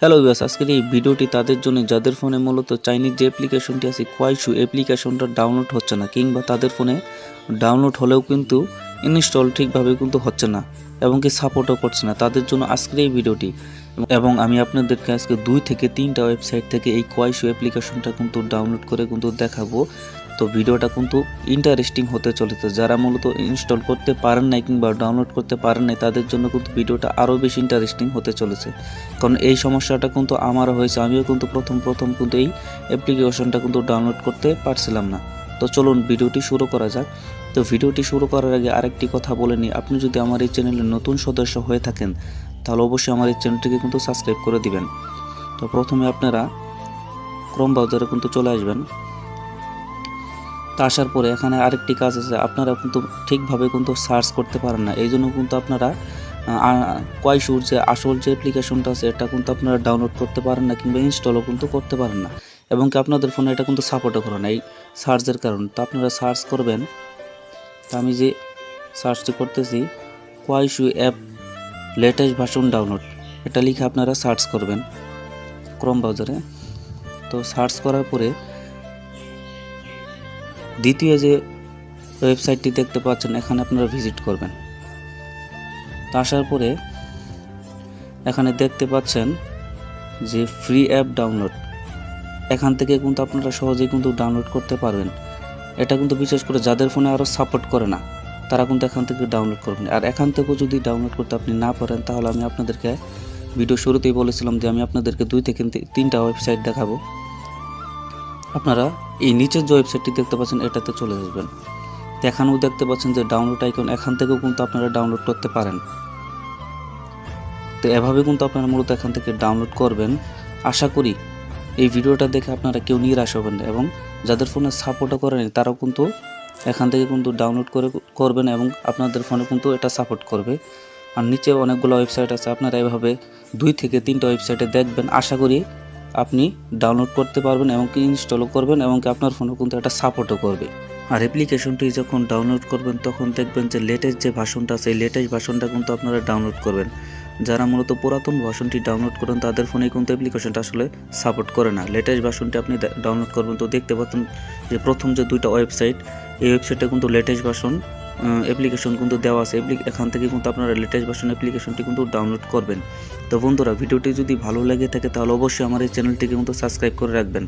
Hello viewers, আজকের এই ভিডিওটি তাদের জন্য যাদের ফোনে মূলত চাইনিজ যে অ্যাপ্লিকেশনটি আছে কোয়াইশু অ্যাপ্লিকেশনটা ডাউনলোড হচ্ছে না, কিংবা তাদের ফোনে ডাউনলোড হলেও কিন্তু ইনস্টল ঠিকভাবে কিন্তু হচ্ছে না এবং কি সাপোর্টও করছে না। তাদের জন্য আজকের এই ভিডিওটি, এবং আমি আপনাদেরকে আজকে 2 থেকে 3টা ওয়েবসাইট থেকে এই কোয়াইশু অ্যাপ্লিকেশনটা কিন্তু ডাউনলোড করে কিন্তু দেখাবো। তো ভিডিওটা কিন্তু ইন্টারেস্টিং হতে চলেছে। যারা মূলত ইনস্টল করতে পারেন নাই কিংবা ডাউনলোড করতে পারেন নাই তাদের জন্য কিন্তু ভিডিওটা আরও বেশি ইন্টারেস্টিং হতে চলেছে, কারণ এই সমস্যাটা কিন্তু আমারও হয়েছে। আমিও কিন্তু প্রথম কিন্তু এই অ্যাপ্লিকেশনটা কিন্তু ডাউনলোড করতে পারছিলাম না। তো চলুন ভিডিওটি শুরু করা যাক। তো ভিডিওটি শুরু করার আগে আরেকটি কথা বলে নিই, আপনি যদি আমার এই চ্যানেলের নতুন সদস্য হয়ে থাকেন তাহলে অবশ্যই আমার এই চ্যানেলটিকে কিন্তু সাবস্ক্রাইব করে দিবেন। তো প্রথমে আপনারা ক্রোম ব্রাউজারে কিন্তু চলে আসবেন। তা আসার পরে এখানে আরেকটি কাজ আছে, আপনারা কিন্তু ঠিকভাবে কিন্তু সার্চ করতে পারেন না, এই জন্য কিন্তু আপনারা কোয়াইশুর যে আসল যে অ্যাপ্লিকেশনটা আছে এটা কিন্তু আপনারা ডাউনলোড করতে পারেন না কিংবা ইনস্টলও কিন্তু করতে পারেন না, এবং কি আপনাদের ফোনে এটা কিন্তু সাপোর্টও করে না এই সার্চের কারণে। তো আপনারা সার্চ করবেন, তো আমি যে সার্চটি করতেছি কোয়াইশু অ্যাপ লেটেস্ট ভার্সন ডাউনলোড, এটা লিখে আপনারা সার্চ করবেন ক্রোম ব্রাউজারে। তো সার্চ করার পরে দ্বিতীয় যে ওয়েবসাইটটি দেখতে পাচ্ছেন এখানে আপনারা ভিজিট করবেন। তা আসার পরে এখানে দেখতে পাচ্ছেন যে ফ্রি অ্যাপ ডাউনলোড, এখান থেকে কিন্তু আপনারা সহজেই কিন্তু ডাউনলোড করতে পারবেন। এটা কিন্তু বিশেষ করে যাদের ফোনে আরও সাপোর্ট করে না তারা কিন্তু এখান থেকে ডাউনলোড করবেন। আর এখান থেকেও যদি ডাউনলোড করতে আপনি না পারেন তাহলে আমি আপনাদেরকে ভিডিও শুরুতেই বলেছিলাম যে আমি আপনাদেরকে 2 থেকে 3টা ওয়েবসাইট দেখাবো। আপনারা এই নিচের যে ওয়েবসাইটটি দেখতে পাচ্ছেন এটাতে চলে আসবেন। এখানেও দেখতে পাচ্ছেন যে ডাউনলোড আইকন, এখান থেকেও কিন্তু আপনারা ডাউনলোড করতে পারেন। তো এভাবে কিন্তু আপনারা মূলত এখান থেকে ডাউনলোড করবেন। আশা করি এই ভিডিওটা দেখে আপনারা কেউ নিরাশ হবেন না, এবং যাদের ফোনে সাপোর্টও করেনি তারাও কিন্তু এখান থেকে কিন্তু ডাউনলোড করবেন এবং আপনাদের ফোনে কিন্তু এটা সাপোর্ট করবে। আর নিচে অনেকগুলো ওয়েবসাইট আছে, আপনারা এভাবে 2 থেকে 3টা ওয়েবসাইটে দেখবেন। আশা করি আপনি ডাউনলোড করতে পারবেন এবং কি ইনস্টলও করবেন, এবং কি আপনার ফোনে কিন্তু এটা সাপোর্টও করবে। আর অ্যাপ্লিকেশনটি যখন ডাউনলোড করবেন তখন দেখবেন যে লেটেস্ট যে ভার্সনটা আছে এই লেটেস্ট ভার্সনটা কিন্তু আপনারা ডাউনলোড করবেন। যারা মূলত পুরাতন ভার্সনটি ডাউনলোড করেন তাদের ফোনে কিন্তু অ্যাপ্লিকেশনটা আসলে সাপোর্ট করে না। লেটেস্ট ভার্সনটি আপনি ডাউনলোড করবেন। তো দেখতে পাচ্ছেন যে প্রথম যে 2টা ওয়েবসাইট, এই ওয়েবসাইটে কিন্তু লেটেস্ট ভার্সন অ্যাপ্লিকেশন কিন্তু দেওয়া আছে। এখান থেকে কিন্তু আপনারা লেটেস্ট ভার্সন অ্যাপ্লিকেশনটি কিন্তু ডাউনলোড করবেন। তো বন্ধুরা, ভিডিওটি যদি ভালো লেগে থাকে তাহলে অবশ্যই আমার এই চ্যানেলটিকে কিন্তু সাবস্ক্রাইব করে রাখবেন।